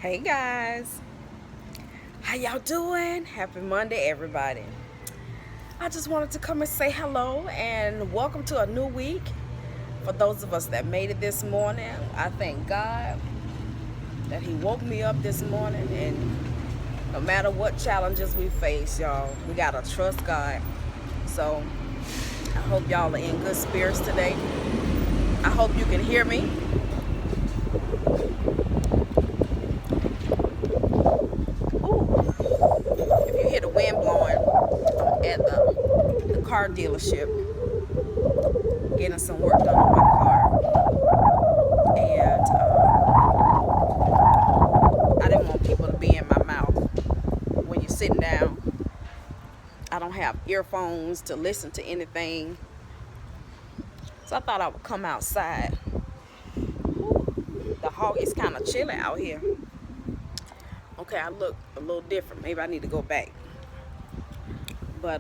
Hey guys, how y'all doing? Happy Monday, everybody. I just wanted to come and say hello and welcome to a new week. For those of us that made it this morning, I thank God that He woke me up this morning. And no matter what challenges we face, y'all, we gotta trust God. So I hope y'all are in good spirits today. I hope you can hear me. Ooh, if you hear the wind blowing, I'm at the car dealership getting some work done on my car. And I didn't want people to be in my mouth when you're sitting down. I don't have earphones to listen to anything. So I thought I would come outside. Whew, the hog is kind of chilly out here. Okay, I look a little different. Maybe I need to go back. But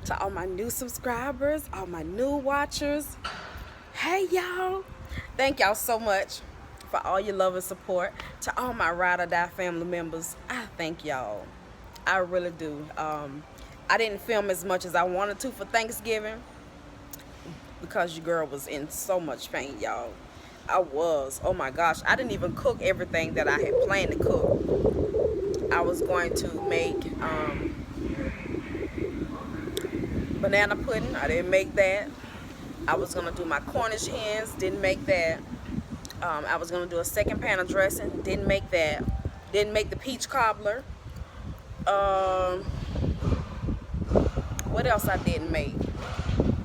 to all my new subscribers, all my new watchers, hey y'all. Thank y'all so much for all your love and support. To all my Ride or Die family members, I thank y'all. I really do. I didn't film as much as I wanted to for Thanksgiving because your girl was in so much pain, y'all. I was. Oh my gosh. I didn't even cook everything that I had planned to cook. I was going to make banana pudding. I didn't make that. I was going to do my Cornish hens. Didn't make that. I was going to do a second pan of dressing. Didn't make that. Didn't make the peach cobbler. What else I didn't make?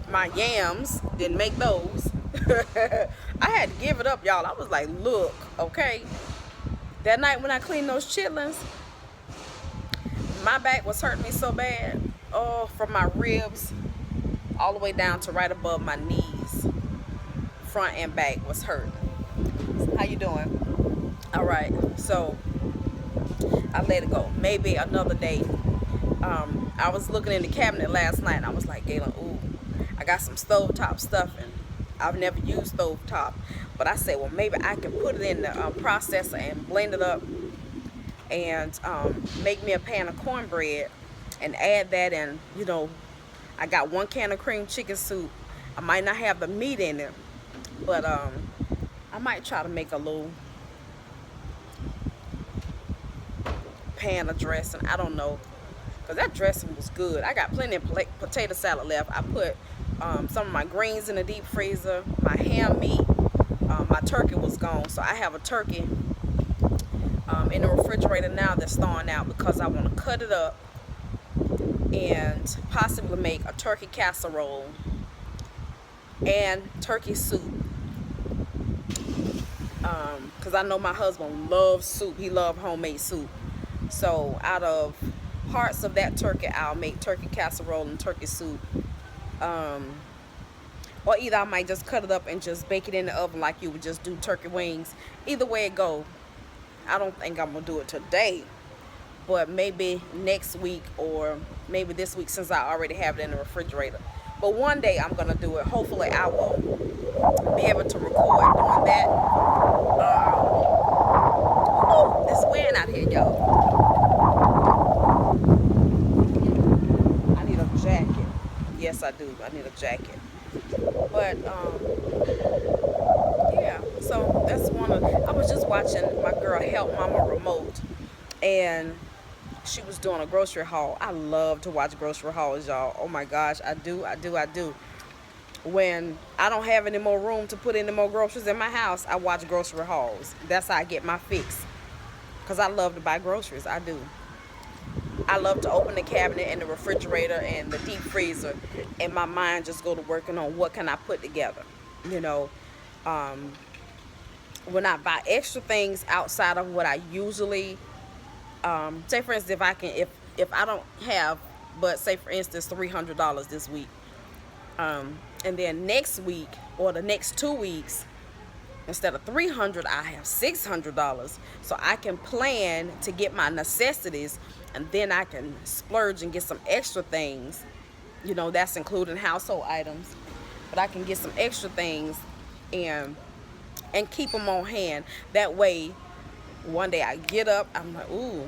My yams. Didn't make those. I had to give it up, y'all. I was like, look, okay. That night when I cleaned those chitlins, my back was hurting me so bad. Oh, from my ribs all the way down to right above my knees. Front and back was hurting. How you doing? All right. So I let it go. Maybe another day. I was looking in the cabinet last night and I was like, Galen, ooh, I got some stovetop stuffing. I've never used stovetop. But I said, well, maybe I can put it in the processor and blend it up and make me a pan of cornbread and add that in. You know, I got 1 can of cream chicken soup. I might not have the meat in it, but I might try to make a little pan of dressing. I don't know, because that dressing was good. I got plenty of potato salad left. I put some of my greens in the deep freezer. My ham meat, my turkey was gone, so I have a turkey in the refrigerator now that's thawing out because I want to cut it up and possibly make a turkey casserole and turkey soup, because I know my husband loves soup. He loves homemade soup. So out of parts of that turkey, I'll make turkey casserole and turkey soup. Or either I might just cut it up and just bake it in the oven like you would just do turkey wings. Either way it go, I don't think I'm gonna do it today, but maybe next week or maybe this week, since I already have it in the refrigerator. But one day I'm gonna do it. Hopefully I will be able to record doing that. It's wind out here, y'all. I need a jacket. Yes, I do. I need a jacket. But yeah. So that's one of. I was just watching my girl Help Mama Remote, and she was doing a grocery haul. I love to watch grocery hauls, y'all. Oh my gosh, I do. When I don't have any more room to put any more groceries in my house, I watch grocery hauls. That's how I get my fix. Because I love to buy groceries. I do. I love to open the cabinet and the refrigerator and the deep freezer, and my mind just go to working on what can I put together. You know, when I buy extra things outside of what I usually, say for instance, if I don't have, but say for instance $300 this week, and then next week or the next 2 weeks, instead of $300, I have $600, so I can plan to get my necessities, and then I can splurge and get some extra things. You know, that's including household items, but I can get some extra things and keep them on hand. That way, One day I get up, I'm like, ooh,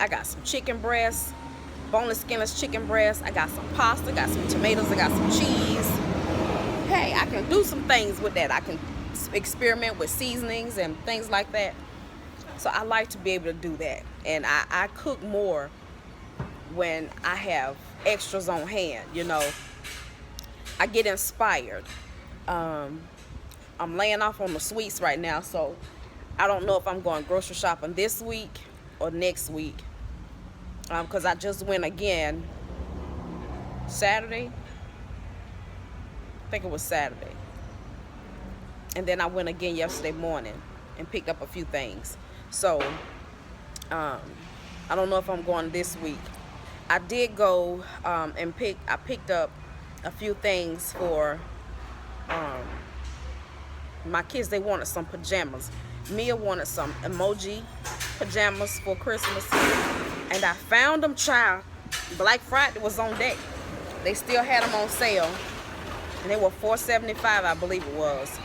I got some chicken breasts, boneless, skinless chicken breasts. I got some pasta, got some tomatoes, I got some cheese. Hey, I can do some things with that. I can experiment with seasonings and things like that. So I like to be able to do that. And I cook more when I have extras on hand, you know. I get inspired. I'm laying off on the sweets right now, so I don't know if I'm going grocery shopping this week or next week. Because I just went again Saturday. I think it was Saturday. And then I went again yesterday morning and picked up a few things. So, I don't know if I'm going this week. I did go and I picked up a few things for my kids. They wanted some pajamas. Mia wanted some emoji pajamas for Christmas. And I found them, child. Black Friday was on deck. They still had them on sale. And they were $4.75, I believe it was.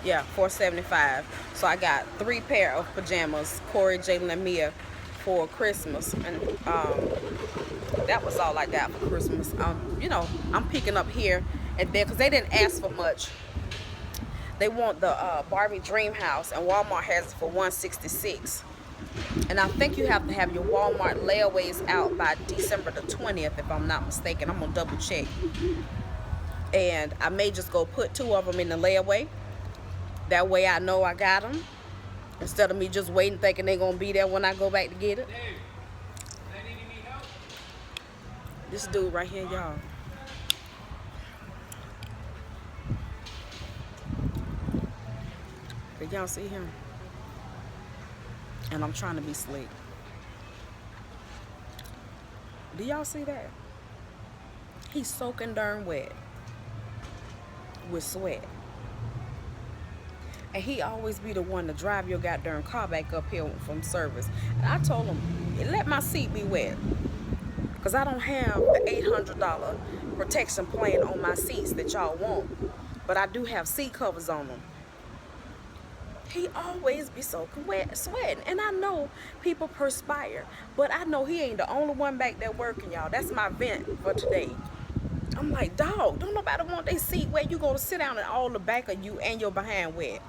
Yeah, $4.75. So I got 3 pair of pajamas, Corey, Jalen, and Mia, for Christmas. And that was all I got for Christmas. You know, I'm picking up here and there because they didn't ask for much. They want the Barbie Dream House, and Walmart has it for $166. And I think you have to have your Walmart layaways out by December the 20th, if I'm not mistaken. I'm gonna double check. And I may just go put 2 of them in the layaway. That way I know I got them, instead of me just waiting thinking they're gonna be there when I go back to get it. This dude right here, y'all. Did y'all see him? And I'm trying to be slick. Do y'all see that? He's soaking darn wet with sweat. And he always be the one to drive your goddamn car back up here from service. And I told him, let my seat be wet. Because I don't have the $800 protection plan on my seats that y'all want. But I do have seat covers on them. He always be soaking wet, sweating. And I know people perspire. But I know he ain't the only one back there working, y'all. That's my vent for today. I'm like, dog, don't nobody want their seat wet. You go to sit down and all the back of you and your behind wet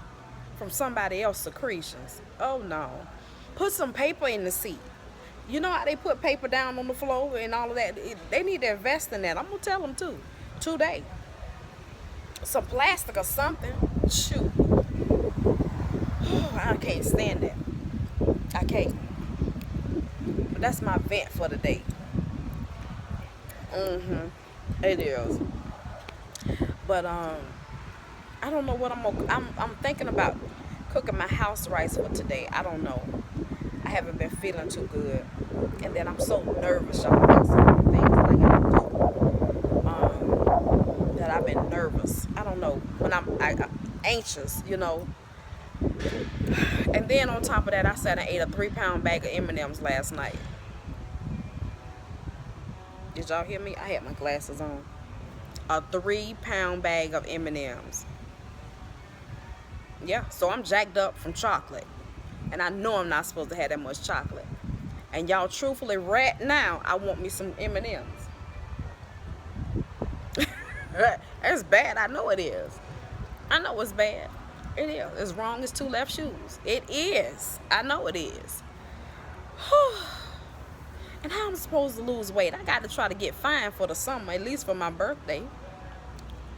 from somebody else's secretions. Oh, no. Put some paper in the seat. You know how they put paper down on the floor and all of that? They need to invest in that. I'm going to tell them, too, today. Some plastic or something. Shoot. I can't stand that. I can't. But that's my vent for the day. It is. But I don't know what I'm thinking about cooking my house rice for today. I don't know. I haven't been feeling too good, and then I'm so nervous, y'all, about some of the things that I gotta do. That I've been nervous. I don't know, when I'm anxious, you know. And then on top of that, I sat and ate a 3-pound bag of M&Ms last night. Did y'all hear me? I had my glasses on. A 3-pound bag of M&Ms. Yeah, so I'm jacked up from chocolate. And I know I'm not supposed to have that much chocolate. And y'all, truthfully, right now, I want me some M&Ms. That's bad. I know it is. I know it's bad. It is. As wrong as 2 left shoes. It is. I know it is. And how am I supposed to lose weight? I got to try to get fine for the summer, at least for my birthday.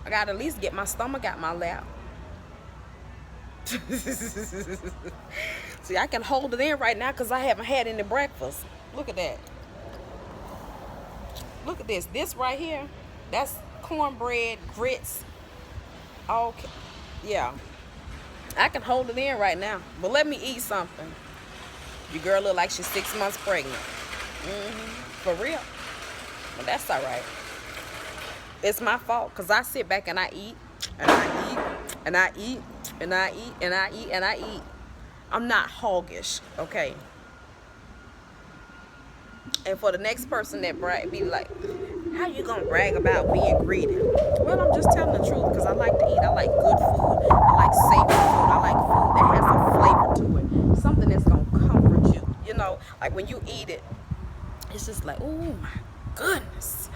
I got to at least get my stomach out my lap. See, I can hold it in right now because I haven't had any breakfast. Look at that. Look at this. This right here, that's cornbread, grits. Okay. Yeah. I can hold it in right now. But let me eat something. Your girl look like she's 6 months pregnant. For real. But that's all right. It's my fault because I sit back and I eat. And I eat. And I eat. And I eat. And I eat. And I eat. I'm not hoggish. Okay. And for the next person that be like, how you gonna brag about being greedy? Well, I'm just telling the truth because I like to eat. I like good food. I like safe food. I like know, like when you eat it, it's just like, oh my goodness.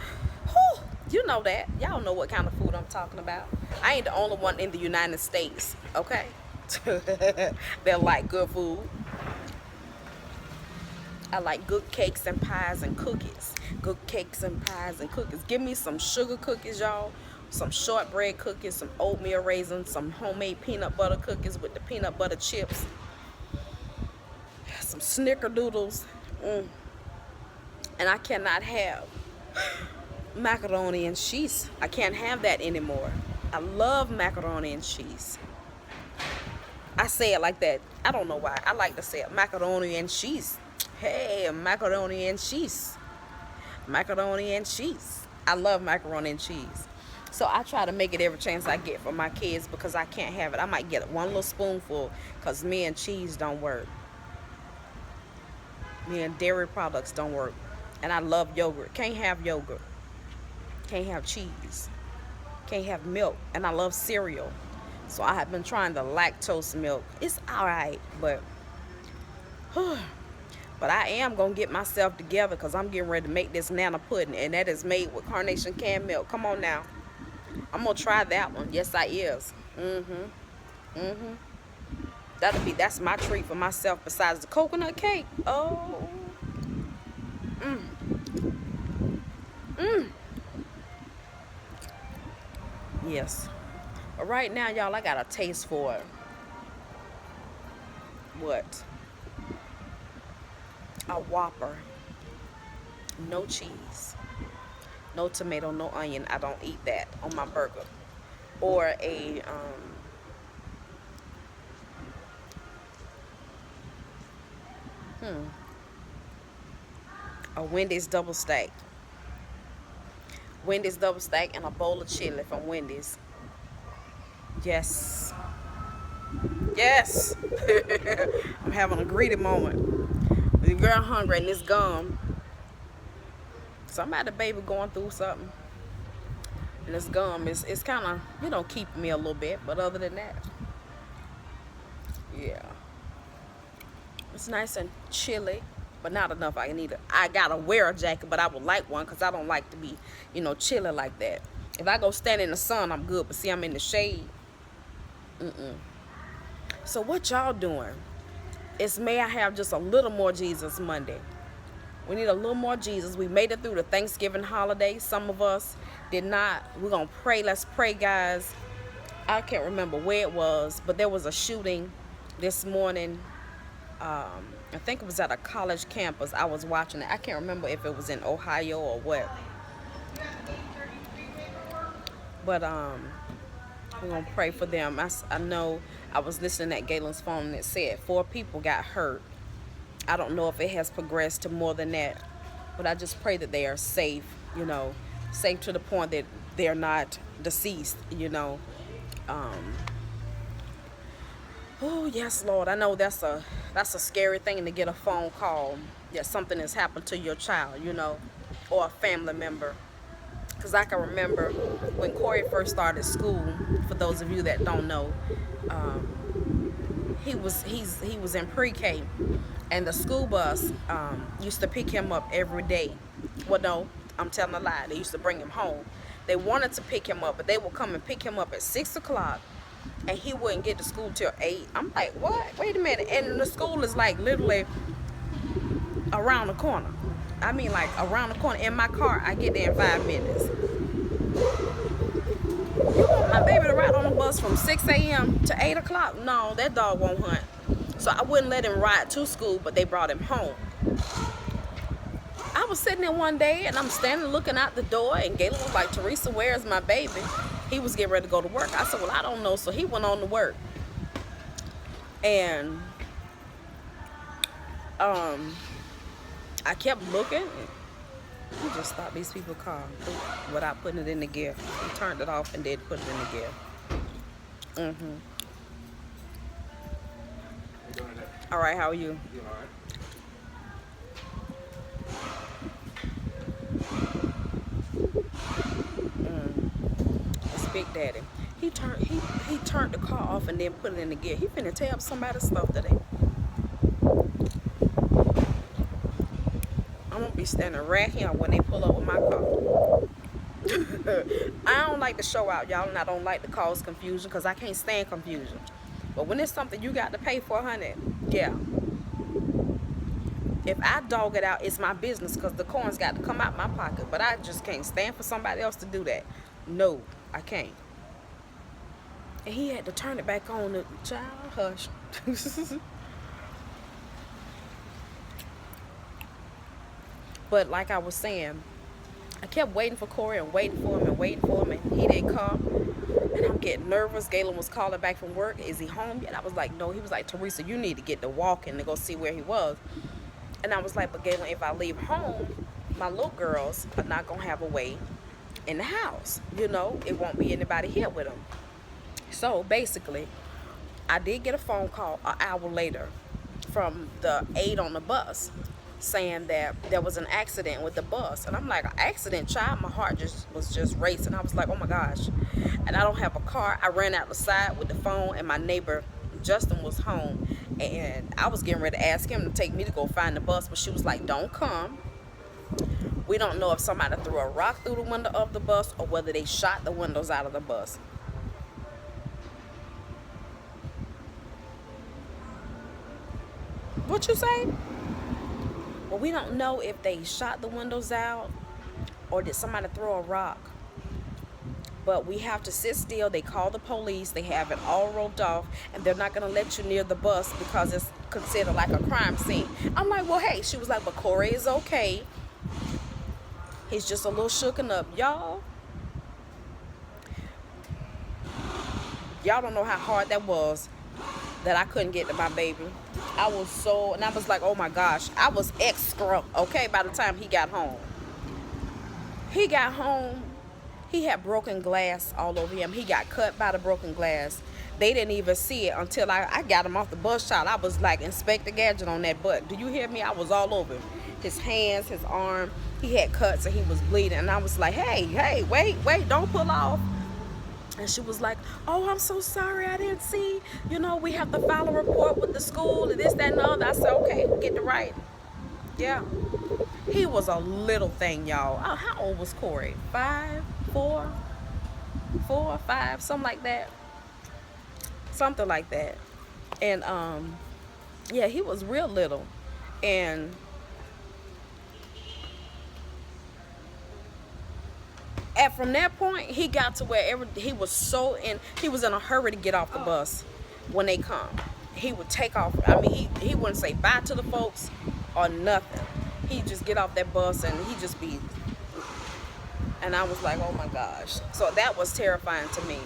Whew. You know that. Y'all know what kind of food I'm talking about. I ain't the only one in the United States, okay? That like good food. I like good cakes and pies and cookies. Good cakes and pies and cookies. Give me some sugar cookies, y'all. Some shortbread cookies, some oatmeal raisins, some homemade peanut butter cookies with the peanut butter chips. Some snickerdoodles. And I cannot have macaroni and cheese. I can't have that anymore. I love macaroni and cheese. I say it like that. I don't know why. I like to say it. Macaroni and cheese. Hey, macaroni and cheese. Macaroni and cheese. I love macaroni and cheese. So I try to make it every chance I get for my kids because I can't have it. I might get one little spoonful because me and cheese don't work. Me and dairy products don't work. And I love yogurt. Can't have yogurt. Can't have cheese. Can't have milk. And I love cereal. So I have been trying the lactose milk. It's alright, but I am going to get myself together because I'm getting ready to make this Nana pudding. And that is made with Carnation canned milk. Come on now. I'm going to try that one. Yes, I is. That's my treat for myself besides the coconut cake. Oh. Yes. But right now, y'all, I got a taste for it. What? A Whopper. No cheese. No tomato, no onion. I don't eat that on my burger. Or a Wendy's double stack. Wendy's double stack and a bowl of chili from Wendy's. Yes. Yes. I'm having a greedy moment. The girl hungry and this gum. Somebody baby going through something. And this gum is kind of, you know, keeping me a little bit. But other than that, yeah. It's nice and chilly. But not enough. I gotta wear a jacket, but I would like one because I don't like to be, you know, chilly like that. If I go stand in the sun, I'm good. But see, I'm in the shade. So what y'all doing? It's May I have just a little more Jesus Monday. We need a little more Jesus. We made it through the Thanksgiving holiday. Some of us did not. We're going to pray. Let's pray, guys. I can't remember where it was, but there was a shooting this morning. I think it was at a college campus. I was watching it. I can't remember if it was in Ohio or what. But we're going to pray for them. I know I was listening at Galen's phone and it said 4 people got hurt. I don't know if it has progressed to more than that. But I just pray that they are safe, you know, safe to the point that they're not deceased, you know. Oh, yes, Lord. I know that's a scary thing to get a phone call that something has happened to your child, you know, or a family member. Because I can remember when Corey first started school, for those of you that don't know, he was in pre-K, and the school bus used to pick him up every day. Well, no, I'm telling a lie. They used to bring him home. They wanted to pick him up, but they would come and pick him up at 6 o'clock. And he wouldn't get to school till 8. I'm like, what? Wait a minute. And the school is like literally around the corner. I mean, like around the corner. In my car, I get there in 5 minutes. You want my baby to ride on the bus from 6 a.m. to 8 o'clock? No, that dog won't hunt. So I wouldn't let him ride to school, but they brought him home. I was sitting there one day, and I'm standing looking out the door, and Galen was like, Teresa, where's my baby? He was getting ready to go to work. I said, well, I don't know. So he went on to work. And I kept looking. He just thought these people called without putting it in the gear. He turned it off and did put it in the gear. All right, how are you? You all right? Big Daddy. He turned the car off and then put it in the gear. He finna tear up somebody's stuff today. be standing right here when they pull up with my car. I don't like to show out, y'all, and I don't like to cause confusion because I can't stand confusion. But when it's something you got to pay for, honey, yeah. If I dog it out, it's my business because the coins got to come out my pocket. But I just can't stand for somebody else to do that. No, I can't. And he had to turn it back on. The child, hush. But like I was saying, I kept waiting for Corey and waiting for him and waiting for him, and he didn't come. And I'm getting nervous. Galen was calling back from work. Is he home yet? I was like, no. He was like, Teresa, you need to get to walking to go see where he was. And I was like, but Galen, if I leave home, my little girls are not going to have a way in the house. You know, it won't be anybody here with them. So basically, I did get a phone call an hour later from the aide on the bus saying that there was an accident with the bus. And I'm like, an accident, child? My heart was just racing. I was like, oh my gosh. And I don't have a car. I ran out the side with the phone, and my neighbor Justin was home, and I was getting ready to ask him to take me to go find the bus, but she was like, don't come. We don't know if somebody threw a rock through the window of the bus or whether they shot the windows out of the bus. What you say? Well, we don't know if they shot the windows out or did somebody throw a rock. But we have to sit still. They call the police. They have it all roped off. And they're not going to let you near the bus because it's considered like a crime scene. I'm like, well, hey. She was like, but Corey is okay. He's just a little shooken up. Y'all don't know how hard that was that I couldn't get to my baby. I was so, and I was like, oh my gosh. I was extra, okay, by the time he got home. He got home. He had broken glass all over him. He got cut by the broken glass. They didn't even see it until I got him off the bus, child. I was like Inspector Gadget on that butt. Do you hear me? I was all over him. His hands, his arm. He had cuts and he was bleeding. And I was like, hey, wait, don't pull off. And she was like, oh, I'm so sorry. I didn't see. You know, we have to file a report with the school and this, that, and the other. I said, okay, get the right. Yeah. He was a little thing, y'all. How old was Corey? 5, 4, 5, something like that. Something like that. And, yeah, he was real little. And from that point, he got to where he was in a hurry to get off the bus when they come. He would take off. I mean, he wouldn't say bye to the folks or nothing. He'd just get off that bus and he'd just be. And I was like, oh my gosh. So that was terrifying to me.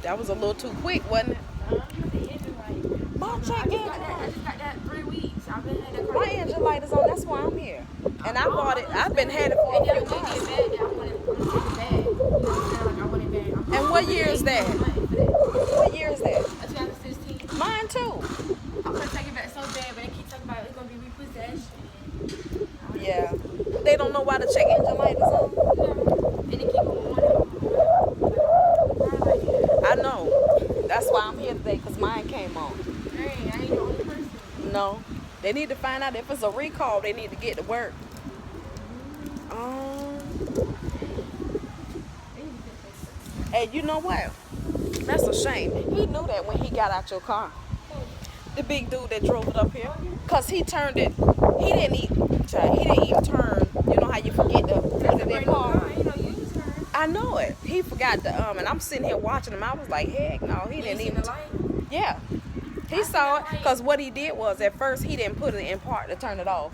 That was a little too quick, wasn't it? My check engine light. I just got that 3 weeks. I've been had that car. My engine light is on. That's why I'm here. And I bought it. I've been had it for a few months. And what year is that? What year is that? 2016. Mine too. I'm gonna take it back so bad, but they keep talking about it's gonna be repossessed. Yeah. They don't know why the check engine light is on. No. And they keep on. I know. That's why I'm here today, because mine came on. Hey, I ain't the only person. No. They need to find out if it's a recall. They need to get to work. And you know what? That's a shame. He knew that when he got out your car. The big dude that drove it up here. Because he turned it. He didn't even turn. You know how you forget to put it in park. I know it. He forgot to, and I'm sitting here watching him. I was like, heck no. He didn't even. Yeah. He saw it. Because what he did was, at first, he didn't put it in park to turn it off.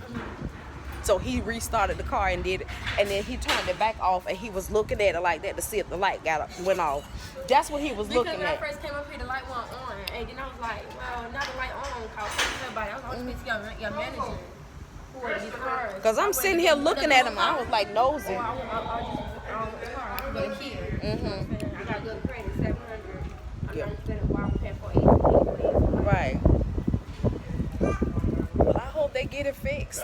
So he restarted the car and did it, and then he turned it back off, and he was looking at it like that to see if the light went off. That's what he was Because looking when I at. first came up here, the light wasn't on. And then I was like, well, now the light on. Cause everybody, I was always speaking to your manager. Who are these cars? Cause I'm sitting here looking at him, I was like nosy. Or I want the car. I go to Kia. I got good credit, 700. I'm not understanding why I'm paying for 8. Right. Well, I hope they get it fixed.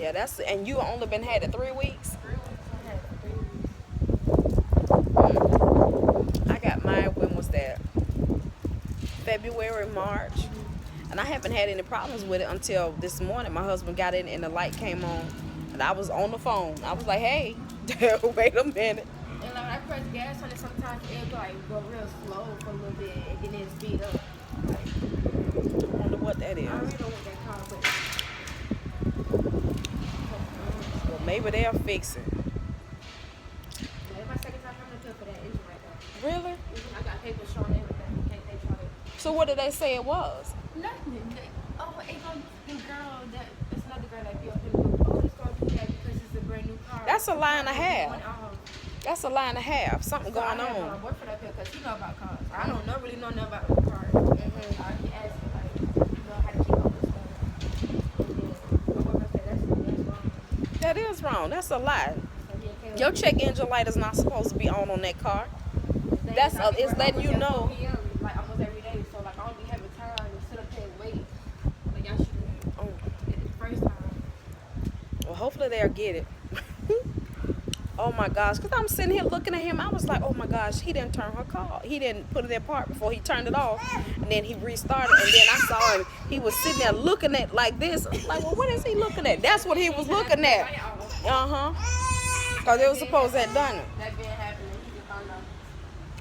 Yeah, and you only been had it 3 weeks. I got mine. When was that? February, March, and I haven't had any problems with it until this morning. My husband got in and the light came on, and I was on the phone. I was like, "Hey, wait a minute." And like I press gas on it, sometimes it'll like go real slow for a little bit, and then it'll speed up. Like, I wonder what that is. I really don't want that car, but Well, maybe they'll fix it. it's my second time coming to for that engine right there. Really? I got papers showing everything. They tried it. So what did they say it was? Nothing. Oh, it's gonna the girl that it's another girl that be up here. Oh, it's gonna do that because it's a brand new car. That's a lie and a half. Going off. That's a lie and a half. Something So going I have my on. boyfriend up here because he know about cars. I don't know really know nothing about cars. He asked me like, you know how to keep up with stuff. And then my boyfriend said that's wrong. That is wrong. That's a lie. So he came Your check engine light is not supposed to be on that car. It's letting you know. Like almost every day, so like I don't be having time to sit up here and wait. Like y'all should Oh. get it the first time. Well, hopefully they'll get it. Oh my gosh, because I'm sitting here looking at him. I was like, oh my gosh, he didn't turn her car. He didn't put it in park before he turned it off. And then he restarted. And then I saw him. He was sitting there looking at like this. I was like, well, what is he looking at? That's what he was looking at. Because it was supposed to have done it. That been happening. He just found out.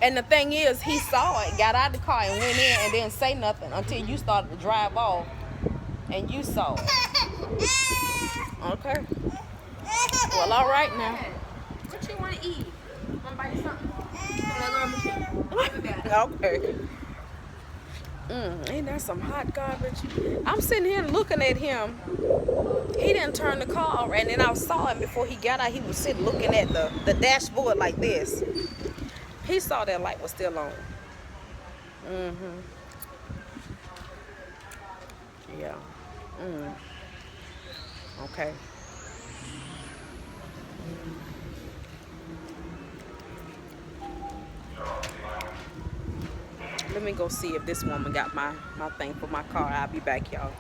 And the thing is, he saw it, got out of the car and went in and didn't say nothing until you started to drive off. And you saw it. Okay. Well, all right now. What you want to eat? Want to buy you something? I'll be back. Okay. Ain't that some hot garbage? I'm sitting here looking at him. He didn't turn the car off, and then I saw him before he got out. He was sitting looking at the dashboard like this. He saw that light was still on. Yeah. Okay. Let me go see if this woman got my thing for my car. I'll be back, y'all.